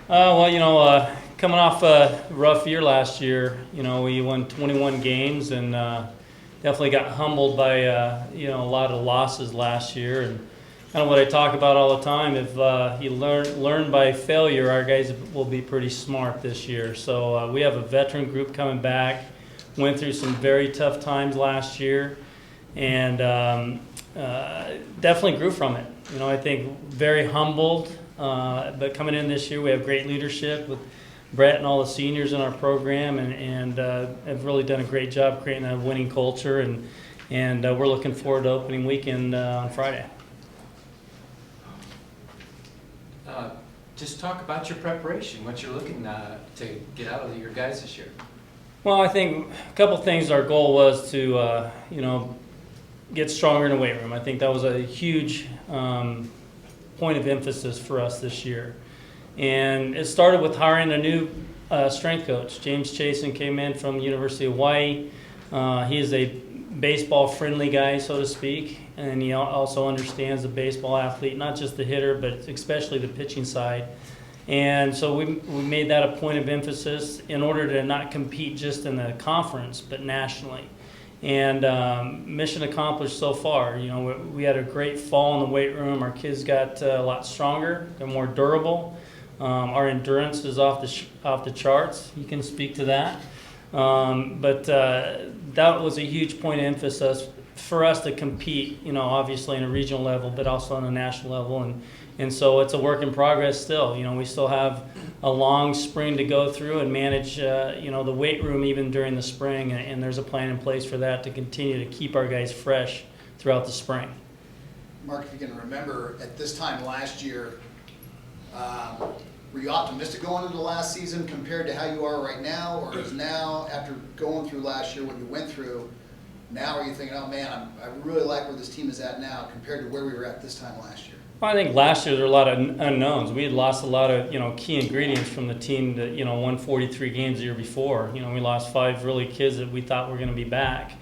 Well, coming off a rough year last year, we won 21 games and definitely got humbled by, a lot of losses last year. And kind of what I talk about all the time, if you learn by failure, our guys will be pretty smart this year. So we have a veteran group coming back, went through some very tough times last year, and definitely grew from it. I think very humbled. But coming in this year, we have great leadership with Brett and all the seniors in our program, and have really done a great job creating a winning culture. And we're looking forward to opening weekend on Friday. Just talk about your preparation, what you're looking to get out of your guys this year. Well, I think a couple things. Our goal was to, get stronger in the weight room. I think that was a huge point of emphasis for us this year. And it started with hiring a new strength coach. James Chasen came in from the University of Hawaii. He is a baseball-friendly guy, so to speak, and he also understands the baseball athlete, not just the hitter, but especially the pitching side. And so we made that a point of emphasis in order to not compete just in the conference, but nationally. And mission accomplished so far. We had a great fall in the weight room. Our kids got a lot stronger. They're more durable. Our endurance is off the charts. You can speak to that. But that was a huge point of emphasis for us to compete, obviously in a regional level, but also on a national level. And so it's a work in progress still. We still have a long spring to go through and manage, the weight room even during the spring. And there's a plan in place for that to continue to keep our guys fresh throughout the spring. Mark, if you can remember, at this time last year, were you optimistic going into last season compared to how you are right now? Or is now, after going through last year, what you went through, now are you thinking, oh man, I really like where this team is at now compared to where we were at this time last year? Well, I think last year there were a lot of unknowns. We had lost a lot of key ingredients from the team that won 43 games the year before. We lost 5 really kids that we thought were going to be back,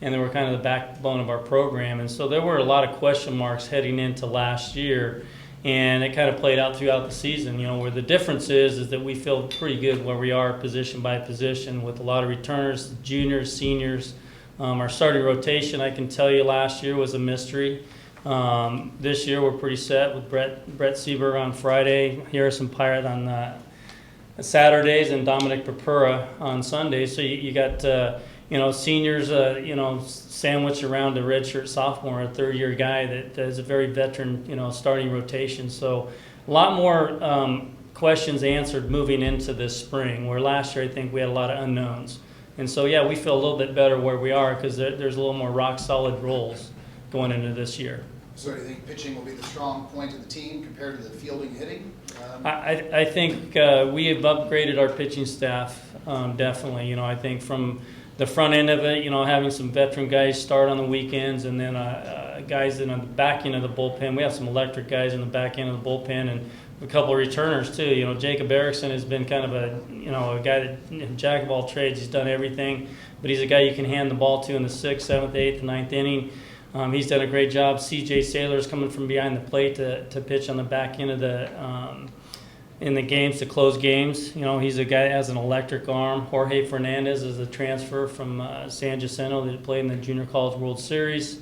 and they were kind of the backbone of our program. And so there were a lot of question marks heading into last year, and it kind of played out throughout the season. Where the difference is that we feel pretty good where we are position by position with a lot of returners, juniors, seniors. Our starting rotation, I can tell you, last year was a mystery. This year we're pretty set with Brett Seeburger on Friday, Harrison Pirate on Saturdays, and Dominic Papura on Sundays. So you got seniors sandwiched around a redshirt sophomore, a third-year guy that is a very veteran starting rotation. So a lot more questions answered moving into this spring, where last year I think we had a lot of unknowns. And so we feel a little bit better where we are because there's a little more rock-solid roles going into this year. So do you think pitching will be the strong point of the team compared to the fielding hitting? I think we have upgraded our pitching staff, definitely. I think from the front end of it, having some veteran guys start on the weekends, and then guys in the back end of the bullpen. We have some electric guys in the back end of the bullpen, and a couple of returners too. Jacob Erickson has been kind of a guy that jack of all trades. He's done everything, but he's a guy you can hand the ball to in the 6th, 7th, 8th, 9th inning. He's done a great job. C.J. Saylor's coming from behind the plate to pitch on the back end of in the games to close games. He's a guy that has an electric arm. Jorge Fernandez is a transfer from San Jacinto that played in the Junior College World Series.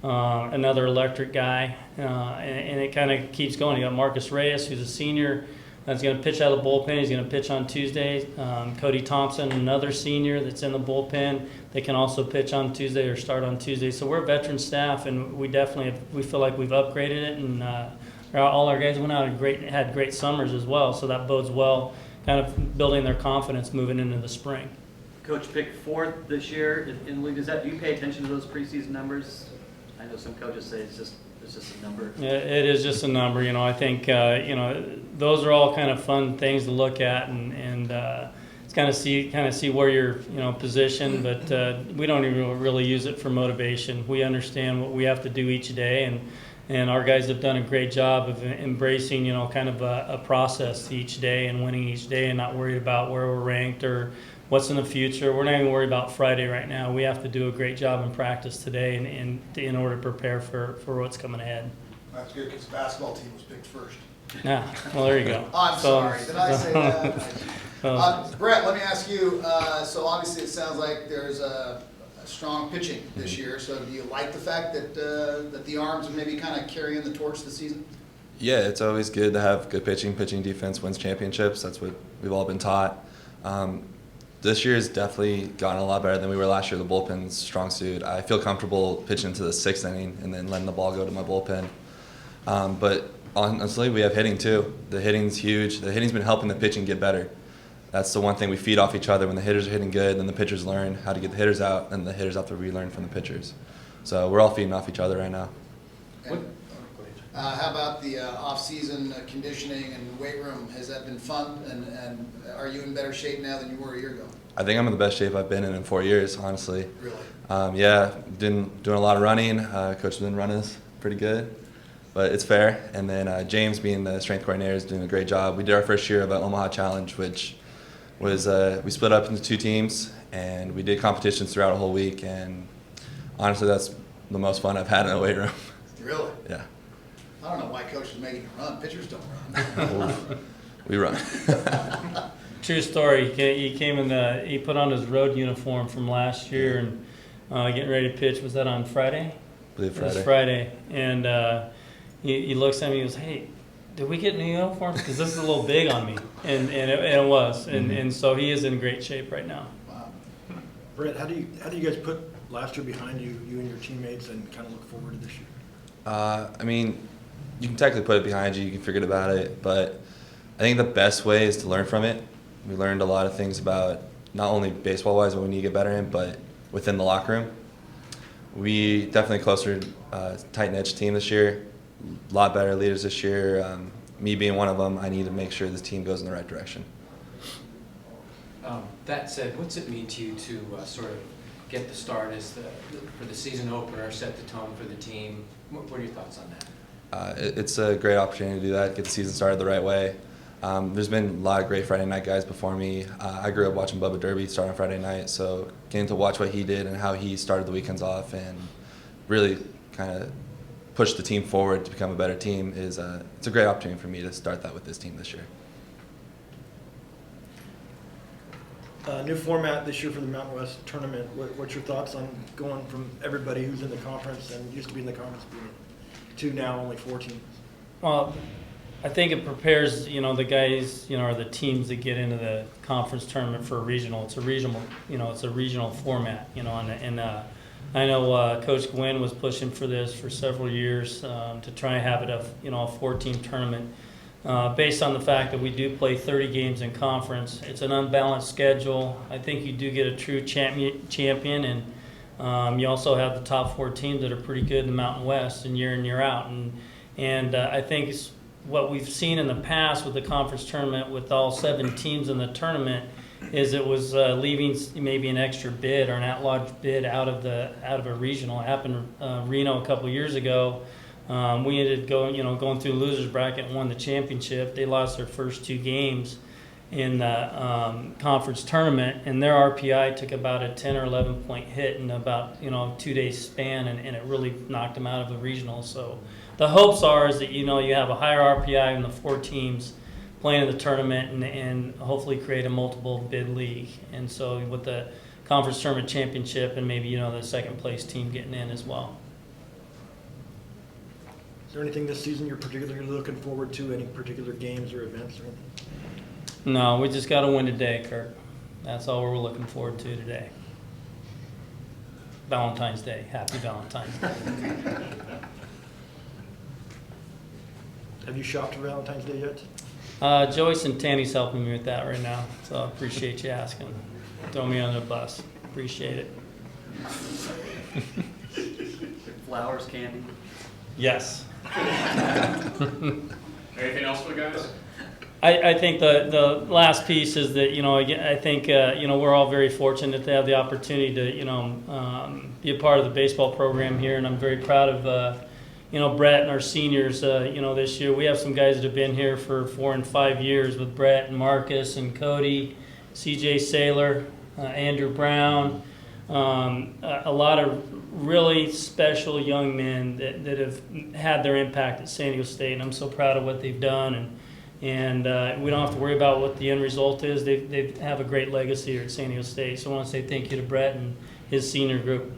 Another electric guy, and it kind of keeps going. You got Marcus Reyes, who's a senior, that's going to pitch out of the bullpen. He's going to pitch on Tuesday. Cody Thompson, another senior that's in the bullpen. They can also pitch on Tuesday or start on Tuesday. So we're a veteran staff, and we feel like we've upgraded it, and all our guys went out and had great summers as well. So that bodes well, kind of building their confidence moving into the spring. Coach picked 4th this year in the league. Do you pay attention to those preseason numbers? I know some coaches say it's just a number. Yeah, it is just a number. I think those are all kind of fun things to look at, and it's kind of see where you're positioned. But we don't even really use it for motivation. We understand what we have to do each day, and our guys have done a great job of embracing kind of a process each day and winning each day, and not worried about where we're ranked or what's in the future. We're not even worried about Friday right now. We have to do a great job in practice today in order to prepare for what's coming ahead. That's good because the basketball team was picked first. Yeah, well, there you go. I'm So- sorry, did I say that? Brett, let me ask you, so obviously it sounds like there's a strong pitching this year, so do you like the fact that, that the arms are maybe kind of carrying the torch this season? Yeah, it's always good to have good pitching. Pitching defense wins championships. That's what we've all been taught. This year has definitely gotten a lot better than we were last year. The bullpen's strong suit. I feel comfortable pitching to the 6th inning and then letting the ball go to my bullpen. But honestly, we have hitting too. The hitting's huge. The hitting's been helping the pitching get better. That's the one thing we feed off each other. When the hitters are hitting good, then the pitchers learn how to get the hitters out, and the hitters have to relearn from the pitchers. So we're all feeding off each other right now. And, how about the off-season conditioning and weight room? Has that been fun? And are you in better shape now than you were a year ago? I think I'm in the best shape I've been in 4 years, honestly. Really? Yeah, doing a lot of running. Coach has been running us pretty good, but it's fair. And then James, being the strength coordinator, is doing a great job. We did our first year of an Omaha Challenge, which was we split up into 2 teams, and we did competitions throughout a whole week. And honestly, that's the most fun I've had in a weight room. Really? Yeah. I don't know why coach is making you run. Pitchers don't run. We run. True story. He came in he put on his road uniform from last year and getting ready to pitch. Was that on Friday? I believe It was Friday. Friday. And he looks at me and goes, "Hey, did we get new uniforms? Because this is a little big on me." And it was. And so he is in great shape right now. Wow. Brett, how do you guys put last year behind you, you and your teammates, and kind of look forward to this year? I mean, you can technically put it behind you. You can forget about it. But I think the best way is to learn from it. We learned a lot of things about not only baseball-wise what we need to get better in, but within the locker room. We definitely closer, tight-knit team this year. A lot better leaders this year. Me being one of them, I need to make sure this team goes in the right direction. That said, what's it mean to you to sort of get the start as for the season opener, set the tone for the team? What are your thoughts on that? It's a great opportunity to do that, get the season started the right way. There's been a lot of great Friday night guys before me. I grew up watching Bubba Derby start on Friday night, so getting to watch what he did and how he started the weekends off and really kind of push the team forward to become a better team it's a great opportunity for me to start that with this team this year. New format this year for the Mountain West tournament. What's your thoughts on going from everybody who's in the conference and used to be in the conference to now only 4 teams? Well, I think it prepares, the guys, or the teams that get into the conference tournament for a regional. It's a regional format, and I know Coach Gwynn was pushing for this for several years to try and have it a 4-team tournament. Based on the fact that we do play 30 games in conference, it's an unbalanced schedule. I think you do get a true champion, and you also have the top 4 teams that are pretty good in the Mountain West and year out. And I think it's what we've seen in the past with the conference tournament with all 7 teams in the tournament is it was leaving maybe an extra bid or an at-large bid out of a regional. It happened Reno a couple years ago. We ended going through the losers bracket and won the championship. They lost their first 2 games in the conference tournament, and their RPI took about a 10 or 11 point hit in about 2 days span, and it really knocked them out of the regional. So the hopes are is that you have a higher RPI in the 4 teams playing in the tournament and hopefully create a multiple bid league. And so with the conference tournament championship and maybe the second place team getting in as well. Is there anything this season you're particularly looking forward to, any particular games or events or anything? No, we just got to win today, Kirk. That's all we're looking forward to today. Valentine's Day. Happy Valentine's Day. Have you shopped for Valentine's Day yet? Joyce and Tanny's helping me with that right now, so I appreciate you asking. Throw me on the bus. Appreciate it. Flowers, candy? Yes. Anything else for the guys? I think the last piece is that, I think, we're all very fortunate to have the opportunity to, be a part of the baseball program here, and I'm very proud of, Brett and our seniors, this year. We have some guys that have been here for 4 and 5 years with Brett and Marcus and Cody, CJ Saylor, Andrew Brown, a lot of really special young men that have had their impact at San Diego State, and I'm so proud of what they've done. And we don't have to worry about what the end result is. They have a great legacy here at San Diego State. So I want to say thank you to Brett and his senior group.